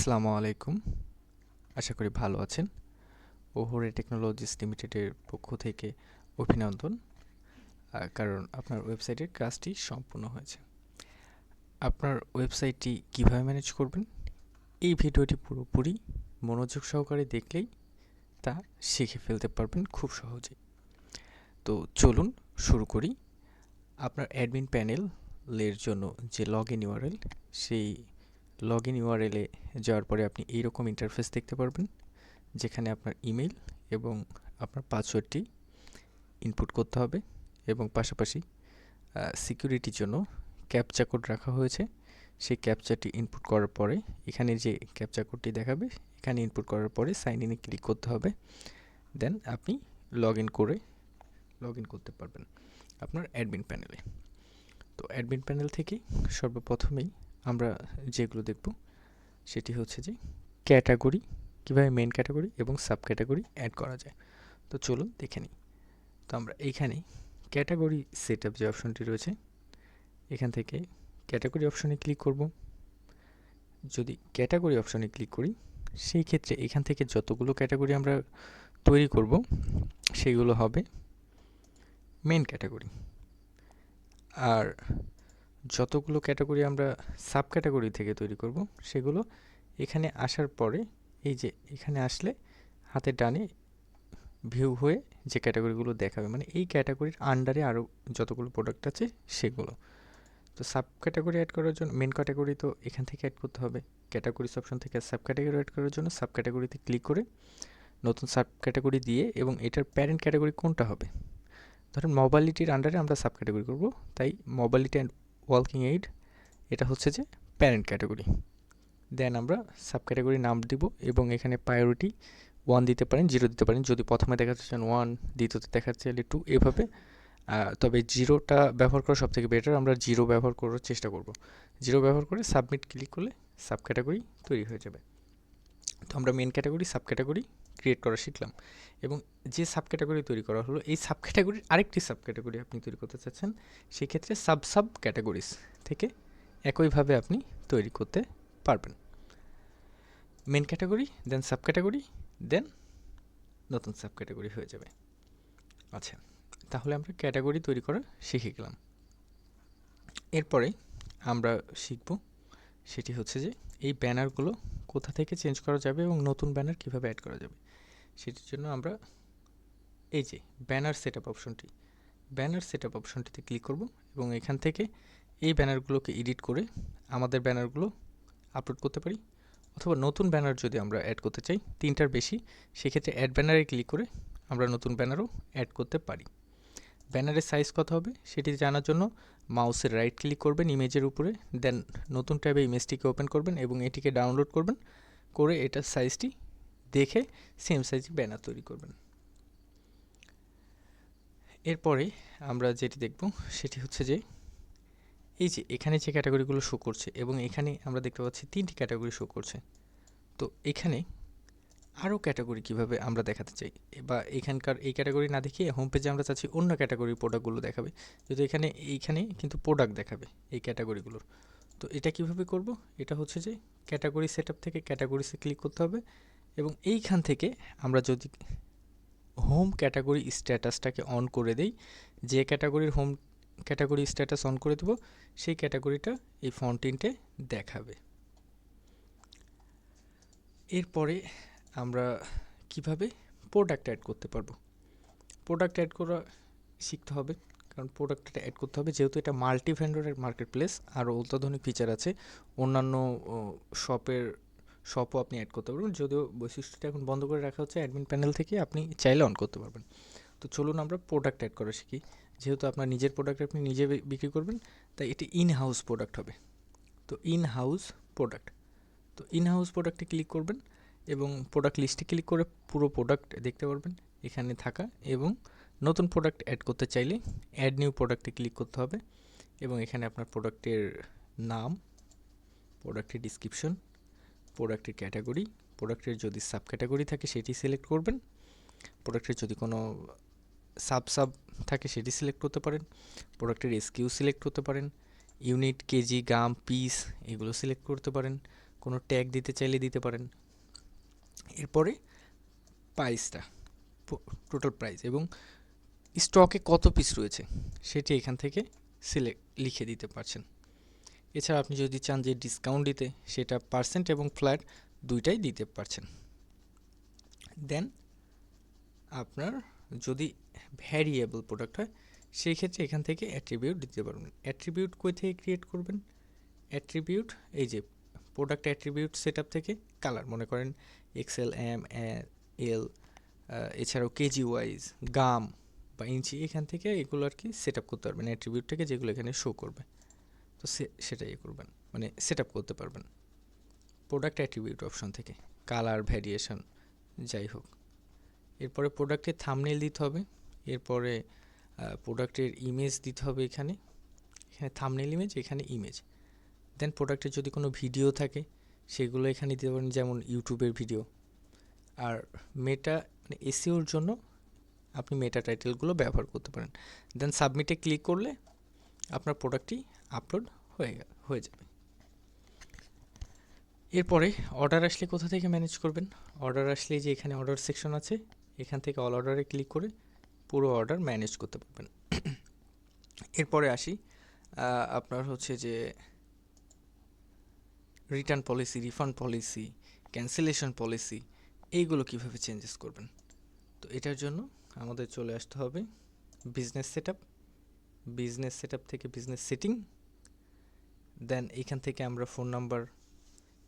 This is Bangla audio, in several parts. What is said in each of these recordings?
আসসালামু আলাইকুম। আশা করি ভালো আছেন। ওহরে টেকনোলজিস লিমিটেডের পক্ষ থেকে অভিনন্দন, কারণ আপনার ওয়েবসাইটের কাজটি সম্পূর্ণ হয়েছে। আপনার ওয়েবসাইটটি কিভাবে ম্যানেজ করবেন, এই ভিডিওটি পুরোপুরি মনোযোগ সহকারে দেখলেই তা শিখে ফেলতে পারবেন খুব সহজেই। তো চলুন শুরু করি। আপনার অ্যাডমিন প্যানেলের জন্য যে লগ ইন ইউআরএল, সেই লগ ইন ইউআরএলে যাওয়ার পরে আপনি এইরকম ইন্টারফেস দেখতে পারবেন, যেখানে আপনার ইমেল এবং আপনার পাসওয়ার্ডটি ইনপুট করতে হবে এবং পাশাপাশি সিকিউরিটির জন্য ক্যাপচা কোড রাখা হয়েছে। সেই ক্যাপচাটি ইনপুট করার পরে এখানে যে ক্যাপচা কোডটি দেখাবে, এখানে ইনপুট করার পরে সাইন ইনে ক্লিক করতে হবে। দেন আপনি লগ ইন করতে পারবেন আপনার অ্যাডমিন প্যানেলে। তো অ্যাডমিন প্যানেল থেকে সর্বপ্রথমেই আমরা যেগুলো দেখব সেটি হচ্ছে যে ক্যাটাগরি, কীভাবে মেন ক্যাটাগরি এবং সাব ক্যাটাগরি অ্যাড করা যায়। তো চলুন দেখে নিই। তো আমরা এইখানে ক্যাটাগরি সেটআপ যে অপশনটি রয়েছে, এখান থেকে ক্যাটাগরি অপশনে ক্লিক করব। যদি ক্যাটাগরি অপশনে ক্লিক করি, সেই ক্ষেত্রে এখান থেকে যতগুলো ক্যাটাগরি আমরা তৈরি করব সেগুলো হবে মেন ক্যাটাগরি, আর যতগুলো ক্যাটাগরি আমরা সাব ক্যাটাগরি থেকে তৈরি করব সেগুলো এখানে আসার পরে, এই যে এখানে আসলে হাতের ডানে ভিউ হয়ে যে ক্যাটাগরিগুলো দেখাবে, মানে এই ক্যাটাগরির আন্ডারে আরও যতগুলো প্রোডাক্ট আছে সেগুলো। তো সাব ক্যাটাগরি অ্যাড করার জন্য মেন ক্যাটাগরি তো এখান থেকে অ্যাড করতে হবে। ক্যাটাগরিজ অপশন থেকে সাব ক্যাটাগরি অ্যাড করার জন্য সাব ক্যাটাগরিতে ক্লিক করে নতুন সাব ক্যাটাগরি দিয়ে, এবং এটার প্যারেন্ট ক্যাটাগরি কোনটা হবে, ধরেন মোবাইলিটির আন্ডারে আমরা সাব ক্যাটাগরি করব, তাই মোবাইলিটি অ্যান্ড ওয়ার্কিং এইড এটা হচ্ছে যে প্যারেন্ট ক্যাটাগরি। দেন আমরা সাব ক্যাটাগরি নাম দিব এবং এখানে প্রায়োরিটি 1 দিতে পারেন, 0 দিতে পারেন। যদি প্রথমে দেখাতে চান 1, দ্বিতীয়তে দেখাতে চাইলে 2, এভাবে। তবে 0টা ব্যবহার করা সবথেকে বেটার, আমরা 0 ব্যবহার করার চেষ্টা করব। 0 ব্যবহার করে সাবমিট ক্লিক করলে সাব ক্যাটাগরি তৈরি হয়ে যাবে। তো আমরা main category sub category create করা শিখলাম, এবং যে সাব ক্যাটাগরি তৈরি করা হলো, এই সাব ক্যাটাগরির আরেকটি সাব ক্যাটাগরি আপনি তৈরি করতে চাচ্ছেন, সেক্ষেত্রে সাব ক্যাটাগরিজ থেকে একইভাবে আপনি তৈরি করতে পারবেন। মেন ক্যাটাগরি, দেন সাব ক্যাটাগরি, দেন নতুন সাব ক্যাটাগরি হয়ে যাবে। আচ্ছা, তাহলে আমরা ক্যাটাগরি তৈরি করা শিখে গেলাম। এরপরে আমরা শিখব সেটি হচ্ছে যে এই ব্যানারগুলো কোথা থেকে চেঞ্জ করা যাবে এবং নতুন ব্যানার কিভাবে অ্যাড করা যাবে। সেটির জন্য আমরা এই যে ব্যানার সেটআপ অপশনটিতে ক্লিক করব এবং এখান থেকে এই ব্যানারগুলোকে এডিট করে আমাদের ব্যানারগুলো আপলোড করতে পারি, অথবা নতুন ব্যানার যদি আমরা অ্যাড করতে চাই 3টার বেশি, সেক্ষেত্রে অ্যাড ব্যানারে ক্লিক করে আমরা নতুন ব্যানারও অ্যাড করতে পারি। ব্যানারের সাইজ কত হবে সেটি জানার জন্য মাউসের রাইট ক্লিক করবেন ইমেজের উপরে, দেন নতুন ট্যাবে ইমেজটিকে ওপেন করবেন এবং এটিকে ডাউনলোড করবেন, করে এটার সাইজটি দেখে সেম সাইজে ব্যানার তৈরি করবেন। এরপরে আমরা যেটি দেখব সেটি হচ্ছে যে এই যে এখানে যে ক্যাটাগরিগুলো শো করছে, এবং এখানে আমরা দেখতে পাচ্ছি 3টি ক্যাটাগরি শো করছে। তো এখানে আরও ক্যাটাগরি কিভাবে আমরা দেখাতে চাই, বা এখানকার এই ক্যাটাগরি না দেখিয়ে হোম পেজে আমরা চাচ্ছি অন্য ক্যাটাগরির প্রোডাক্টগুলো দেখাবে, যেহেতু এইখানে কিন্তু প্রোডাক্ট দেখাবে এই ক্যাটাগরিগুলোর। তো এটা কিভাবে করব, এটা হচ্ছে যে ক্যাটাগরি সেটআপ থেকে ক্যাটাগরিসে ক্লিক করতে হবে, এবং এইখান থেকে আমরা যদি হোম ক্যাটাগরি স্ট্যাটাসটাকে অন করে দেই, যে ক্যাটাগরির হোম ক্যাটাগরি স্ট্যাটাস অন করে দেব সেই ক্যাটাগরিটা এই ফন্টিনটে দেখাবে। এরপরে আমরা কিভাবে প্রোডাক্ট অ্যাড করতে পারবো, প্রোডাক্ট অ্যাড করা শিখতে হবে, কারণ প্রোডাক্টটা অ্যাড করতে হবে, যেহেতু এটা মাল্টি ভেন্ডরের মার্কেট প্লেস, আরও অত্যাধুনিক ফিচার আছে। অন্যান্য শপও আপনি অ্যাড করতে পারবেন, যদিও বৈশিষ্ট্যটা এখন বন্ধ করে রাখা হচ্ছে অ্যাডমিন প্যানেল থেকে, আপনি চাইলে অন করতে পারবেন। তো চলুন আমরা প্রোডাক্ট অ্যাড করা শিখি। যেহেতু আপনার নিজের প্রোডাক্ট আপনি নিজে বিক্রি করবেন, তাই এটি ইন হাউস প্রোডাক্ট হবে। তো ইন হাউস প্রোডাক্টে ক্লিক করবেন এবং প্রোডাক্ট লিস্টে ক্লিক করে পুরো প্রোডাক্ট দেখতে পারবেন এখানে থাকা, এবং নতুন প্রোডাক্ট অ্যাড করতে চাইলে অ্যাড নিউ প্রোডাক্টে ক্লিক করতে হবে, এবং এখানে আপনার প্রোডাক্টের নাম, প্রোডাক্টের ডিসক্রিপশন, প্রোডাক্টের ক্যাটাগরি, প্রোডাক্টের যদি সাব ক্যাটাগরি থাকে সেটি সিলেক্ট করবেন, প্রোডাক্টের যদি কোনো সাব থাকে সেটি সিলেক্ট করতে পারেন, প্রোডাক্টের এসকিউ সিলেক্ট করতে পারেন, ইউনিট, কেজি, গ্রাম, পিস এগুলো সিলেক্ট করতে পারেন, কোনো ট্যাগ দিতে চাইলে দিতে পারেন। এরপরে প্রাইসটা, টোটাল প্রাইস এবং স্টকে কত পিস রয়েছে সেটি এখান থেকে লিখে দিতে পারছেন। এছাড়া আপনি যদি চান যে ডিসকাউন্ট দিতে, সেটা পার্সেন্ট এবং ফ্ল্যাট দুইটাই দিতে পারছেন। দেন আপনার যদি ভ্যারিয়েবল প্রোডাক্ট হয় সেই ক্ষেত্রে এখান থেকে অ্যাট্রিবিউট দিতে পারবেন। অ্যাট্রিবিউট কই থেকে ক্রিয়েট করবেন? অ্যাট্রিবিউট এই যে প্রোডাক্ট অ্যাট্রিবিউট সেটআপ থেকে কালার, মনে করেন এক্সেল, এম, এল, এছাড়াও কেজি ওয়াইজ, গাম বা ইঞ্চি, এখান থেকে এগুলো আর কি সেট আপ করতে পারবেন অ্যাট্রিবিউট থেকে, যেগুলো এখানে শো করবে। তো সেটাই করবেন, মানে সেট আপ করতে পারবেন প্রোডাক্ট অ্যাট্রিবিউট অপশন থেকে, কালার ভ্যারিয়েশন যাই হোক। এরপরে প্রোডাক্টের থাম্বনেল দিতে হবে, এরপরে প্রোডাক্টের ইমেজ দিতে হবে এখানে থাম্বনেল ইমেজ, এখানে ইমেজ। দেন প্রোডাক্টের যদি কোনো ভিডিও থাকে সেগুলো এখানে দিতে পারেন, যেমন ইউটিউবের ভিডিও। আর মেটা মানে এসইওর জন্য আপনি মেটা টাইটেলগুলো ব্যবহার করতে পারেন। দেন সাবমিটে ক্লিক করলে আপনার প্রোডাক্টটি আপলোড হয়ে যাবে। এরপরে অর্ডার আসলে কোথা থেকে ম্যানেজ করবেন? অর্ডার আসলে যে এখানে অর্ডার সেকশন আছে, এখান থেকে অল অর্ডারে ক্লিক করে পুরো অর্ডার ম্যানেজ করতে পারবেন। এরপরে আসি আপনার হচ্ছে যে return policy, refund policy, cancellation policy, এইগুলো কিভাবে চেঞ্জেস করবেন। তো এটার জন্য আমাদের চলে আসতে হবে বিজনেস সেটআপ, বিজনেস সেটআপ থেকে বিজনেস সেটিং। দেন এখান থেকে আমরা ফোন নাম্বার,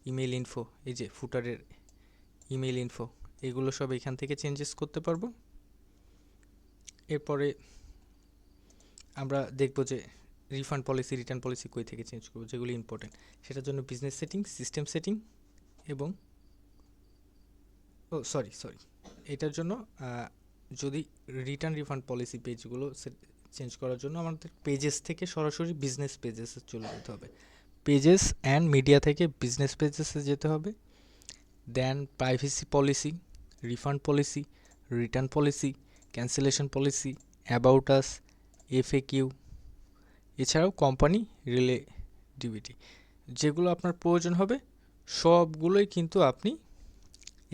ইমেল ইনফো, এই যে ফুটারের ইমেল ইনফো, এগুলো সব এখান থেকে চেঞ্জেস করতে পারবো। এরপরে আমরা দেখব যে রিফান্ড পলিসি, রিটার্ন পলিসি কই থেকে চেঞ্জ করবো, যেগুলো ইম্পর্টেন্ট। সেটার জন্য বিজনেস সেটিং, সিস্টেম সেটিং এবং সরি এটার জন্য যদি রিটার্ন রিফান্ড পলিসি পেজগুলো চেঞ্জ করার জন্য আমাদের পেজেস থেকে সরাসরি বিজনেস পেজেসে চলে যেতে হবে। পেজেস অ্যান্ড মিডিয়া থেকে বিজনেস পেজেসে যেতে হবে। Then privacy policy, refund policy, return policy, cancellation policy, about us, FAQ, এছাড়াও কোম্পানি রিলেটিভিটি, যেগুলো আপনার প্রয়োজন হবে সবগুলোই কিন্তু আপনি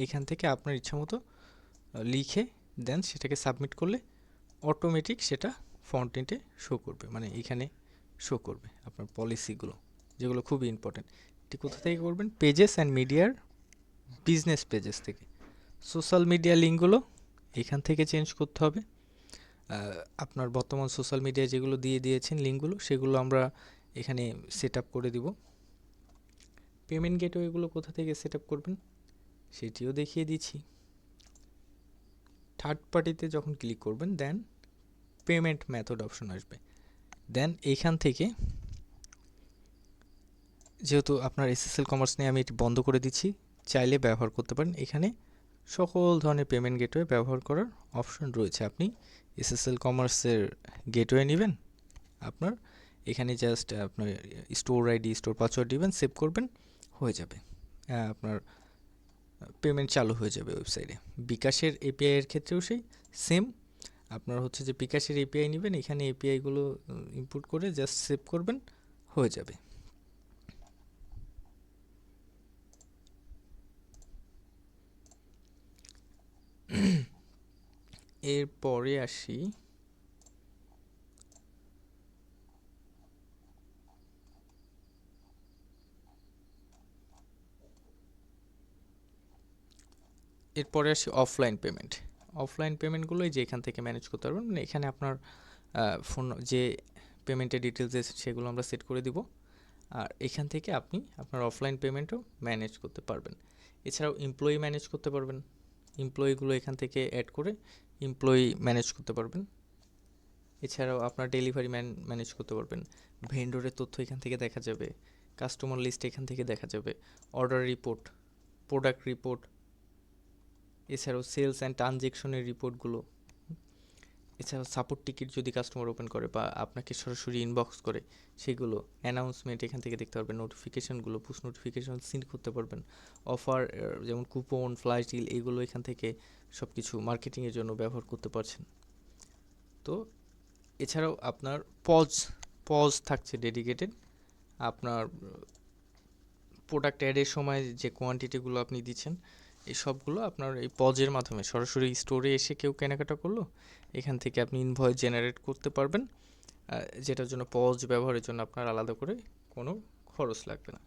এখান থেকে আপনার ইচ্ছামতো লিখে দেন সেটাকে সাবমিট করলে অটোমেটিক সেটা ফন্টেন্টে শো করবে, মানে এখানে শো করবে আপনার পলিসিগুলো, যেগুলো খুবই ইম্পর্টেন্ট। এটি কোথা থেকে করবেন? পেজেস অ্যান্ড মিডিয়ার বিজনেস পেজেস থেকে। সোশ্যাল মিডিয়া লিঙ্কগুলো এখান থেকে চেঞ্জ করতে হবে। আপনার বর্তমান সোশ্যাল মিডিয়ায় যেগুলো দিয়েছেন লিঙ্কগুলো, সেগুলো আমরা এখানে সেট আপ করে দিব। পেমেন্ট গেটওয়েগুলো কোথা থেকে সেট আপ করবেন সেটিও দেখিয়ে দিচ্ছি। থার্ড পার্টিতে যখন ক্লিক করবেন দেন পেমেন্ট মেথড অপশন আসবে। দেন এখান থেকে, যেহেতু আপনার এসএসএল কমার্স নিয়ে আমি এটি বন্ধ করে দিচ্ছি, চাইলে ব্যবহার করতে পারেন। এখানে সকল ধরনের পেমেন্ট গেটওয়ে ব্যবহার করার অপশন রয়েছে। আপনি এসএসএল কমার্সের গেটওয়ে নেবেন, আপনার এখানে জাস্ট আপনার স্টোর আইডি, স্টোর পাসওয়ার্ড দিবেন, সেভ করবেন, হয়ে যাবে। আপনার পেমেন্ট চালু হয়ে যাবে ওয়েবসাইটে। বিকাশের এপিআই এর ক্ষেত্রেও সেই সেম, আপনার হচ্ছে যে বিকাশের এপিআই নেবেন, এখানে এপিআইগুলো ইনপুট করে জাস্ট সেভ করবেন, হয়ে যাবে। এরপরে আসি অফলাইন পেমেন্ট। অফলাইন পেমেন্টগুলো যে এখান থেকে ম্যানেজ করতে পারবেন, মানে এখানে আপনার ফোন যে পেমেন্টের ডিটেলস সেগুলো আমরা সেট করে দিব, আর এখান থেকে আপনি আপনার অফলাইন পেমেন্টও ম্যানেজ করতে পারবেন। এছাড়াও এমপ্লয়ি ম্যানেজ করতে পারবেন, এমপ্লয়িগুলো এখান থেকে অ্যাড করে এমপ্লয়ি ম্যানেজ করতে পারবেন। এছাড়াও আপনার ডেলিভারি ম্যানেজ করতে পারবেন, ভেন্ডরের তথ্য এখান থেকে দেখা যাবে, কাস্টমার লিস্ট এখান থেকে দেখা যাবে, অর্ডার রিপোর্ট, প্রোডাক্ট রিপোর্ট, এছাড়াও সেলস অ্যান্ড ট্রানজ্যাকশনের রিপোর্টগুলো, এছাড়াও সাপোর্ট টিকিট যদি কাস্টমার ওপেন করে বা আপনাকে সরাসরি ইনবক্স করে সেগুলো, অ্যানাউন্সমেন্ট এখান থেকে দেখতে পারবেন, নোটিফিকেশানগুলো, পুশ নোটিফিকেশান সিন করতে পারবেন, অফার যেমন কুপন, ফ্ল্যাশ ডিল, এগুলো এখান থেকে সব কিছু মার্কেটিংয়ের জন্য ব্যবহার করতে পারছেন। তো এছাড়াও আপনার পজ থাকছে ডেডিকেটেড, আপনার প্রোডাক্ট অ্যাডের সময় যে কোয়ান্টিটিগুলো আপনি দিচ্ছেন এই সবগুলো আপনার এই পজের মাধ্যমে সরাসরি স্টোরে এসে কেউ কেনাকাটা করলো, এখান থেকে আপনি ইনভয়েস জেনারেট করতে পারবেন, যেটার জন্য পজ ব্যবহারের জন্য আপনার আলাদা করে কোনো খরচ লাগবে না।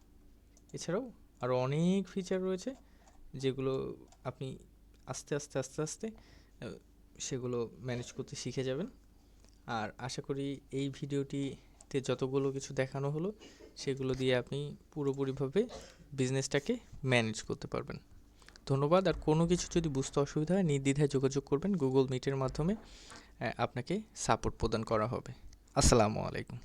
এছাড়াও আরও অনেক ফিচার রয়েছে যেগুলো আপনি আস্তে আস্তে আস্তে আস্তে সেগুলো ম্যানেজ করতে শিখে যাবেন। আর আশা করি এই ভিডিওটিতে যতগুলো কিছু দেখানো হলো সেগুলো দিয়ে আপনি পুরোপুরিভাবে বিজনেসটাকে ম্যানেজ করতে পারবেন। ধন্যবাদ। আর কোনো কিছু যদি বুঝতে অসুবিধা হয় নির্দ্বিধায় যোগাযোগ করবেন, গুগল মিটের মাধ্যমে আপনাকে সাপোর্ট প্রদান করা হবে। আসসালামু আলাইকুম।